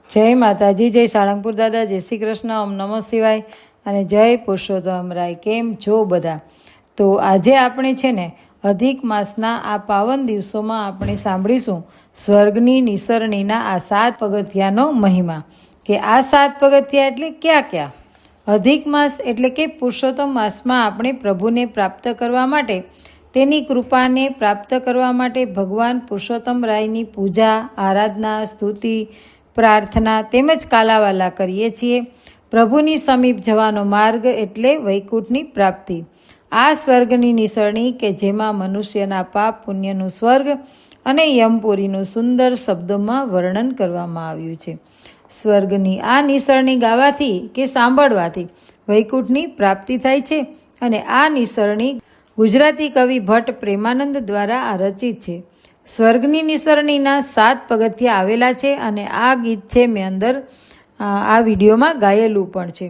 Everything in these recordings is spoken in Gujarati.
જય માતાજી, જય સાળંગપુર દાદા, જય શ્રી કૃષ્ણ, ઓમ નમઃ શિવાય અને જય પુરુષોત્તમ રાય. કેમ છો બધા? તો આજે આપણે છે ને અધિક માસના આ પાવન દિવસોમાં આપણે સાંભળીશું સ્વર્ગની નિસરણીના આ 7 પગથિયાનો મહિમા. કે આ 7 પગથિયા એટલે ક્યાં? અધિક માસ એટલે કે પુરુષોત્તમ માસમાં આપણે પ્રભુને પ્રાપ્ત કરવા માટે, તેની કૃપાને પ્રાપ્ત કરવા માટે ભગવાન પુરુષોત્તમ રાયની પૂજા, આરાધના, સ્તુતિ, પ્રાર્થના તેમજ કાલાવાલા કરીએ છીએ. પ્રભુની સમીપ જવાનો માર્ગ એટલે વૈકુંઠની પ્રાપ્તિ. આ સ્વર્ગની નિસરણી કે જેમાં મનુષ્યના પાપ પુણ્યનું સ્વર્ગ અને યમપુરીનું સુંદર શબ્દોમાં વર્ણન કરવામાં આવ્યું છે. સ્વર્ગની આ નિસરણી ગાવાથી કે સાંભળવાથી વૈકુંઠની પ્રાપ્તિ થાય છે. અને આ નિસરણી ગુજરાતી કવિ ભટ્ટ પ્રેમાનંદ દ્વારા આ રચિત છે. સ્વર્ગની નિસરણીના 7 પગથિયા આવેલા છે અને આ ગીત છે મેં અંદર આ વિડીયોમાં ગાયેલું પણ છે.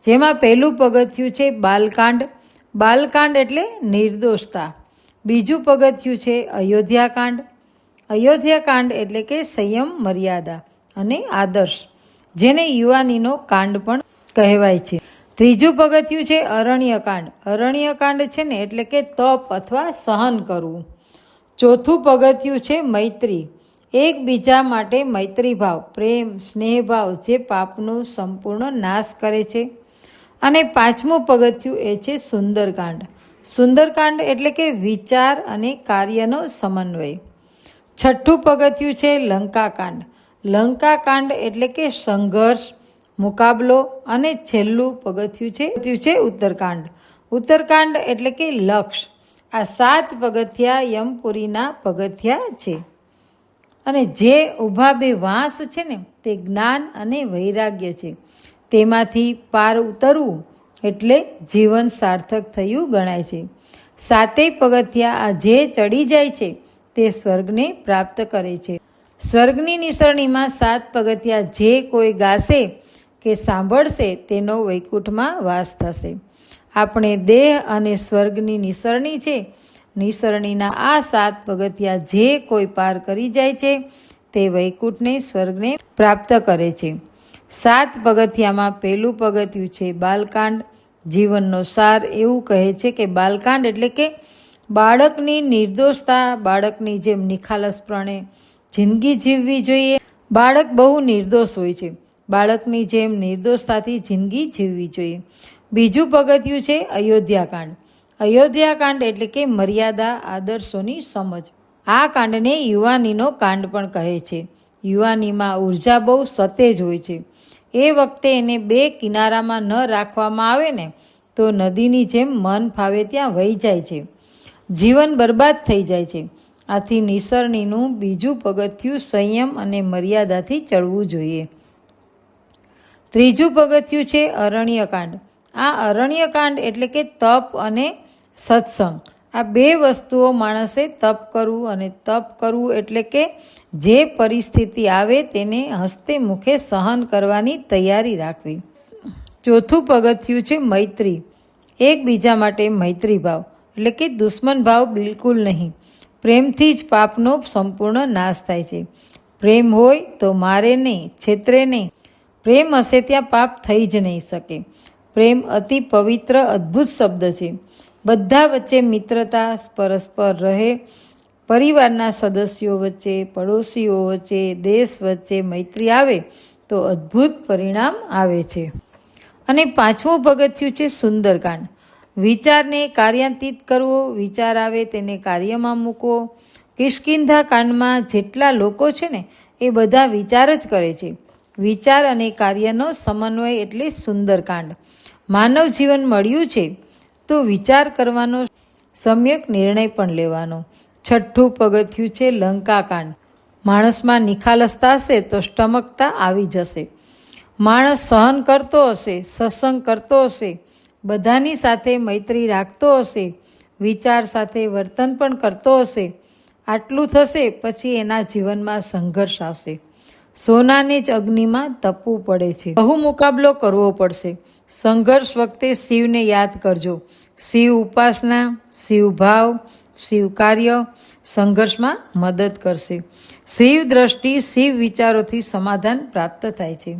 જેમાં પહેલું પગથિયું છે બાલકાંડ. બાલકાંડ એટલે નિર્દોષતા. બીજું પગથિયું છે અયોધ્યાકાંડ. અયોધ્યાકાંડ એટલે કે સંયમ, મર્યાદા અને આદર્શ, જેને યુવાનીનો કાંડ પણ કહેવાય છે. ત્રીજું પગથિયું છે અરણ્યકાંડ. અરણ્યકાંડ છે ને એટલે કે તપ અથવા સહન કરવું. ચોથું પગથિયું છે મૈત્રી. એકબીજા માટે મૈત્રી ભાવ, પ્રેમ, સ્નેહભાવ જે પાપનો સંપૂર્ણ નાશ કરે છે. અને પાંચમું પગથિયું એ છે સુંદરકાંડ. સુંદરકાંડ એટલે કે વિચાર અને કાર્યનો સમન્વય. છઠ્ઠું પગથિયું છે લંકાકાંડ. લંકાકાંડ એટલે કે સંઘર્ષ, મુકાબલો. અને છેલ્લું પગથિયું છે ઉત્તરકાંડ. ઉત્તરકાંડ એટલે કે લક્ષ. આ 7 પગથિયા યમપુરીના પગથિયા છે. અને જે ઊભા 2 વાંસ છે ને તે જ્ઞાન અને વૈરાગ્ય છે. તેમાંથી પાર ઉતરવું એટલે જીવન સાર્થક થયું ગણાય છે. 7 પગથિયા આ જે ચડી જાય છે તે સ્વર્ગને પ્રાપ્ત કરે છે. સ્વર્ગની નિસરણીમાં 7 પગથિયા જે કોઈ ગાશે કે સાંભળશે તેનો વૈકુંઠમાં વાસ થશે. આપણે દેહ અને સ્વર્ગની નિસરણી છે. નિસરણીના આ 7 પગથિયા જે કોઈ પાર કરી જાય છે તે વૈકુંઠને, સ્વર્ગને પ્રાપ્ત કરે છે. 7 પગથિયામાં પહેલું પગથિયું છે બાલકાંડ. જીવનનો સાર એવું કહે છે કે બાલકાંડ એટલે કે બાળકની નિર્દોષતા, બાળકની જેમ નિખાલસપણે જિંદગી જીવવી જોઈએ. બાળક બહુ નિર્દોષ હોય છે. બાળકની જેમ નિર્દોષતાથી જિંદગી જીવવી જોઈએ. બીજું પગથિયું છે અયોધ્યાકાંડ. અયોધ્યાકાંડ એટલે કે મર્યાદા, આદર્શોની સમજ. આ કાંડને યુવાનીનો કાંડ પણ કહે છે. યુવાનીમાં ઉર્જા બહુ સતેજ હોય છે. એ વખતે એને 2 કિનારામાં ન રાખવામાં આવે ને તો નદીની જેમ મન ફાવે ત્યાં વહી જાય છે. જીવન બરબાદ થઈ જાય છે. આથી નિસરણીનું બીજું પગથિયું સંયમ અને મર્યાદાથી ચડવું જોઈએ. ત્રીજું પગથિયું છે અરણ્યકાંડ. આ અરણ્યકાંડ એટલે કે તપ અને સત્સંગ. આ 2 વસ્તુઓ માણસે તપ કરવું, અને તપ કરવું એટલે કે જે પરિસ્થિતિ આવે તેને હસ્તે મુખે સહન કરવાની તૈયારી રાખવી. ચોથું પગથિયું છે મૈત્રી. એકબીજા માટે મૈત્રી ભાવ એટલે કે દુશ્મન ભાવ બિલકુલ નહીં. પ્રેમથી જ પાપનો સંપૂર્ણ નાશ થાય છે. પ્રેમ હોય તો મારે નહીં, છેતરે નહીં. પ્રેમ હશે ત્યાં પાપ થઈ જ નહીં શકે. પ્રેમ અતિ પવિત્ર, અદ્ભુત શબ્દ છે. બધા વચ્ચે મિત્રતા પરસ્પર રહે. પરિવારના સદસ્યો વચ્ચે, પડોશીઓ વચ્ચે, દેશ વચ્ચે મૈત્રી આવે તો અદ્ભુત પરિણામ આવે છે. અને 5મું પગથિયું છે સુંદરકાંડ. વિચારને કાર્યાન્વિત કરવો. વિચાર આવે તેને કાર્યમાં મૂકવો. કિષ્કિંધા કાંડમાં જેટલા લોકો છે ને એ બધા વિચાર જ કરે છે. વિચાર અને કાર્યનો સમન્વય એટલે સુંદરકાંડ. માનવ જીવન મળ્યું છે તો વિચાર કરવાનો, સમ્યક નિર્ણય પણ લેવાનો. 6થું પગથિયું છે લંકાકાંડ. માણસમાં નિખાલસતા હશે તો સ્ટમકતા આવી જશે. માણસ સહન કરતો હશે, સત્સંગ કરતો હશે, બધાની સાથે મૈત્રી રાખતો હશે, વિચાર સાથે વર્તન પણ કરતો હશે. આટલું થશે પછી એના જીવનમાં સંઘર્ષ આવશે. સોનાને જ અગ્નિમાં તપવું પડે છે. બહુ મુકાબલો કરવો પડશે. સંઘર્ષ વખતે શિવને યાદ કરજો. શિવ ઉપાસના, શિવ ભાવ, શિવ કાર્ય, સંઘર્ષમાં મદદ કરશે. શિવ દ્રષ્ટિ, શિવ વિચારોથી સમાધાન પ્રાપ્ત થાય છે.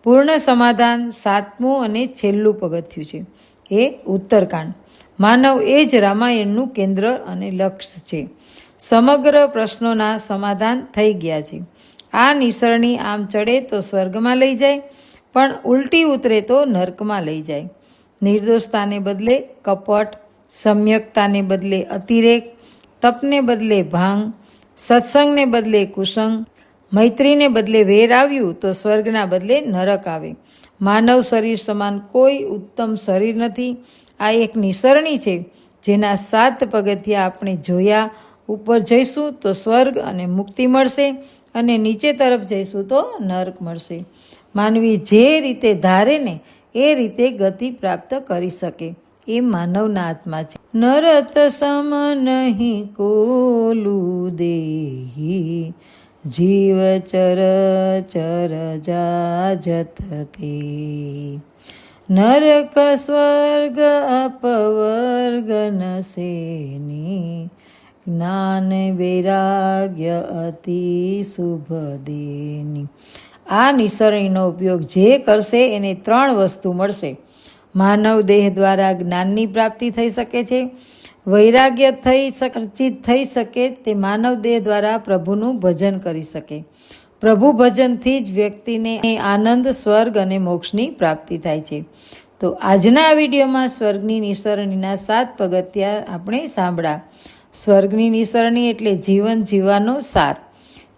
પૂર્ણ સમાધાન 7મું અને છેલ્લું પગથિયું છે એ ઉત્તરકાંડ. માનવ એ જ રામાયણનું કેન્દ્ર અને લક્ષ્ય છે. સમગ્ર પ્રશ્નોના સમાધાન થઈ ગયા છે. આ નિસરણી આમ ચડે તો સ્વર્ગમાં લઈ જાય, પણ ઉલટી ઉતરે તો નર્કમાં લઈ જાય. નિર્દોષતાને બદલે કપટ, સમ્યકતાને બદલે અતિરેક, તપને બદલે ભાંગ, સત્સંગને બદલે કુસંગ, મૈત્રીને બદલે વેર આવ્યું તો સ્વર્ગના બદલે નરક આવે. માનવ શરીર સમાન કોઈ ઉત્તમ શરીર નથી. આ એક નિસરણી છે જેના 7 પગથિયાં આપણે જોયા. ઉપર જઈશું તો સ્વર્ગ અને મુક્તિ મળશે, અને નીચે તરફ જઈશું તો નર્ક મળશે. માનવી જે રીતે ધારે ને એ રીતે ગતિ પ્રાપ્ત કરી શકે એ માનવના હાથમાં છે. નરત સમ નહીં કોલું દેહી, જીવ ચર ચર જાજત તે. નરક સ્વર્ગ અપવર્ગ નસેની, જ્ઞાન વૈરાગ્ય અતિ શુભ દેની. આ નિસરણીનો ઉપયોગ જે કરશે એને 3 વસ્તુ મળશે. માનવ દેહ દ્વારા જ્ઞાનની પ્રાપ્તિ થઈ શકે છે. વૈરાગ્ય અર્ચિત થઈ શકે તે માનવ દેહ દ્વારા પ્રભુનું ભજન કરી શકે. પ્રભુ ભજનથી જ વ્યક્તિને આનંદ, સ્વર્ગ અને મોક્ષની પ્રાપ્તિ થાય છે. તો આજના વિડીયોમાં સ્વર્ગની નિસરણીના 7 પગથિયાં આપણે સાંભળ્યા. સ્વર્ગની નિસરણી એટલે જીવન જીવવાનો સાર.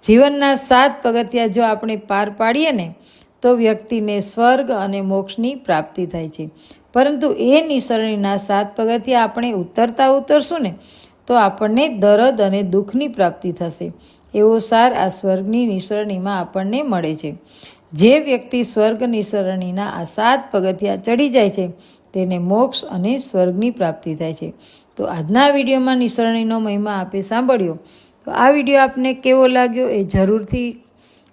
જીવનના 7 પગથિયાં જો આપણે પાર પાડીએ ને તો વ્યક્તિને સ્વર્ગ અને મોક્ષની પ્રાપ્તિ થાય છે. પરંતુ એ નિસરણીના 7 પગથિયાં આપણે ઉતરશું ને તો આપણને દર્દ અને દુઃખની પ્રાપ્તિ થશે. એવો સાર આ સ્વર્ગની નિસરણીમાં આપણને મળે છે. જે વ્યક્તિ સ્વર્ગ નિસરણીના આ 7 પગથિયાં ચડી જાય છે તેને મોક્ષ અને સ્વર્ગની પ્રાપ્તિ થાય છે. તો આજના વિડીયોમાં નિસરણીનો મહિમા આપે સાંભળ્યો. તો આ વિડીયો આપને કેવો લાગ્યો એ જરૂરથી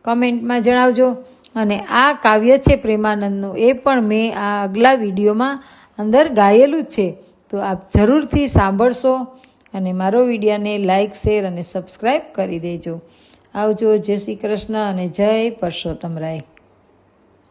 કમેન્ટમાં જણાવજો. અને આ કાવ્ય છે પ્રેમાનંદનું, એ પણ મેં આ આગલા વિડીયોમાં અંદર ગાયેલું જ છે. તો આપ જરૂરથી સાંભળશો અને મારો વિડીયોને લાઇક, શેર અને સબસ્ક્રાઈબ કરી દેજો. આવજો. જય શ્રી કૃષ્ણ અને જય પરસોત્તમ રાય.